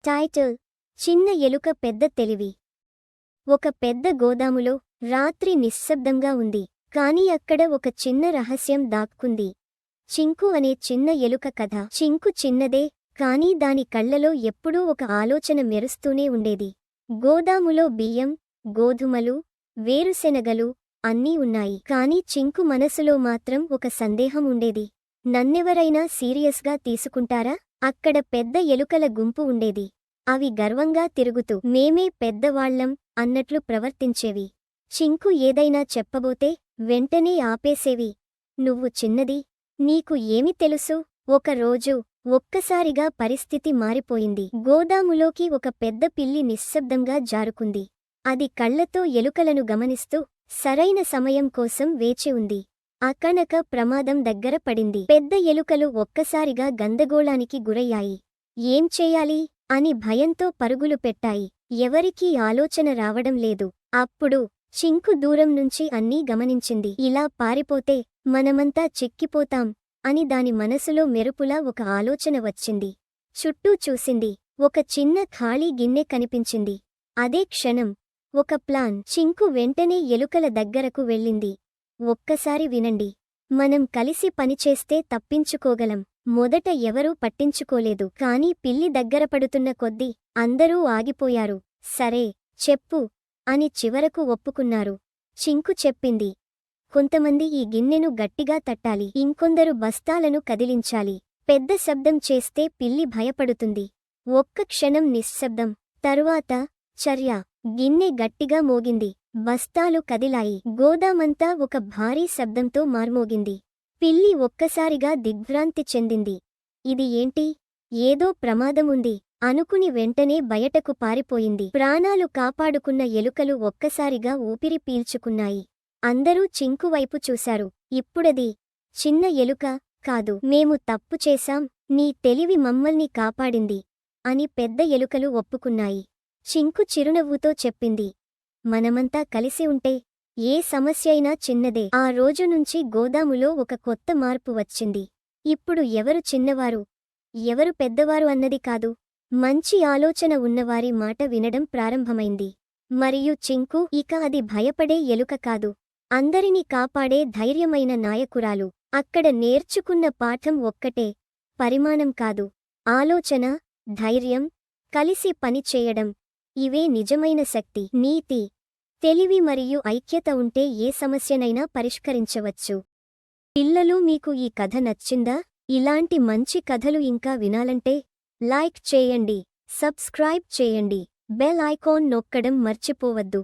Title: చిన్న ఎలుక పెద్ద తెలివి. ఒక పెద్ద గోదాములో రాత్రి నిశ్శబ్దంగా ఉంది. కాని అక్కడ ఒక చిన్న రహస్యం దాక్కుంది. చింకు అనే చిన్న ఎలుక కథ. చింకు చిన్నదే, కానీ దాని కళ్లలో ఎప్పుడూ ఒక ఆలోచన మెరుస్తూనే ఉండేది. గోదాములో బియ్యం, గోధుమలు, వేరుశెనగలు అన్నీ ఉన్నాయి. కాని చింకు మనసులో మాత్రం ఒక సందేహం ఉండేది. నన్నెవరైనా సీరియస్గా తీసుకుంటారా? అక్కడ పెద్ద ఎలుకల గుంపు ఉండేది. అవి గర్వంగా తిరుగుతూ మేమే పెద్దవాళ్లం అన్నట్లు ప్రవర్తించేవి. చింకు ఏదైనా చెప్పబోతే వెంటనే ఆపేసేవి. నువ్వు చిన్నది, నీకు ఏమి తెలుసు? ఒకరోజు ఒక్కసారిగా పరిస్థితి మారిపోయింది. గోదాములోకి ఒక పెద్ద పిల్లి నిశ్శబ్దంగా జారుకుంది. అది కళ్లతో ఎలుకలను గమనిస్తూ సరైన సమయం కోసం వేచి ఉంది. అకనక ప్రమాదం దగ్గర పడింది. పెద్ద ఎలుకలు ఒక్కసారిగా గందగోళానికి గురయ్యాయి. ఏం చేయాలి అని భయంతో పరుగులు పెట్టాయి. ఎవరికీ ఆలోచన రావడం లేదు. అప్పుడు చింకు దూరం నుంచి అన్నీ గమనించింది. ఇలా పారిపోతే మనమంతా చిక్కిపోతాం అని దాని మనసులో మెరుపులా ఒక ఆలోచన వచ్చింది. చుట్టూ చూసింది. ఒక చిన్న ఖాళీ గిన్నె కనిపించింది. అదే క్షణం ఒక ప్లాన్. చింకు వెంటనే ఎలుకల దగ్గరకు వెళ్ళింది. ఒక్కసారి వినండి. మనం కలిసి పనిచేస్తే తప్పించుకోగలం. మొదట ఎవరూ పట్టించుకోలేదు. కాని పిల్లి దగ్గరపడుతున్న కొద్దీ అందరూ ఆగిపోయారు. సరే, చెప్పు అని చివరకు ఒప్పుకున్నారు. చింకు చెప్పింది, కొంతమంది ఈ గిన్నెను గట్టిగా తట్టాలి. ఇంకొందరు బస్తాలను కదిలించాలి. పెద్ద శబ్దం చేస్తే పిల్లి భయపడుతుంది. ఒక్క క్షణం నిశ్శబ్దం. తరువాత చర్య. గిన్నె గట్టిగా మోగింది. బస్తాలు కదిలాయి. గోదామంతా ఒక భారీ శబ్దంతో మార్మోగింది. పిల్లి ఒక్కసారిగా దిగ్భ్రాంతి చెందింది. ఇది ఏంటి? ఏదో ప్రమాదముంది అనుకుని వెంటనే బయటకు పారిపోయింది. ప్రాణాలు కాపాడుకున్న ఎలుకలు ఒక్కసారిగా ఊపిరి పీల్చుకున్నాయి. అందరూ చింకువైపు చూశారు. ఇప్పుడది చిన్న ఎలుక కాదు. మేము తప్పు చేశాం, నీ తెలివి మమ్మల్ని కాపాడింది అని పెద్ద ఎలుకలు ఒప్పుకున్నాయి. చింకు చిరునవ్వుతో చెప్పింది, మనమంతా కలిసి ఉంటే ఏ సమస్యైనా చిన్నదే. ఆ రోజు నుంచి గోదాములో ఒక కొత్త మార్పు వచ్చింది. ఇప్పుడు ఎవరు చిన్నవారు, ఎవరు పెద్దవారు అన్నది కాదు, మంచి ఆలోచన ఉన్నవారి మాట వినడం ప్రారంభమైంది. మరియు చింకు ఇక అది భయపడే ఎలుక కాదు, అందరినీ కాపాడే ధైర్యమైన నాయకురాలు. అక్కడ నేర్చుకున్న పాఠం ఒక్కటే: పరిమాణం కాదు, ఆలోచన, ధైర్యం, కలిసి పనిచేయడం, ఇవే నిజమైన శక్తి. నీతి, తెలివి మరియు ఐక్యత ఉంటే ఏ సమస్యనైనా పరిష్కరించవచ్చు. పిల్లలు, మీకు ఈ కథ నచ్చిందా? ఇలాంటి మంచి కథలు ఇంకా వినాలంటే లైక్ చేయండి, సబ్స్క్రైబ్ చేయండి, బెల్ ఐకాన్ నొక్కడం మర్చిపోవద్దు.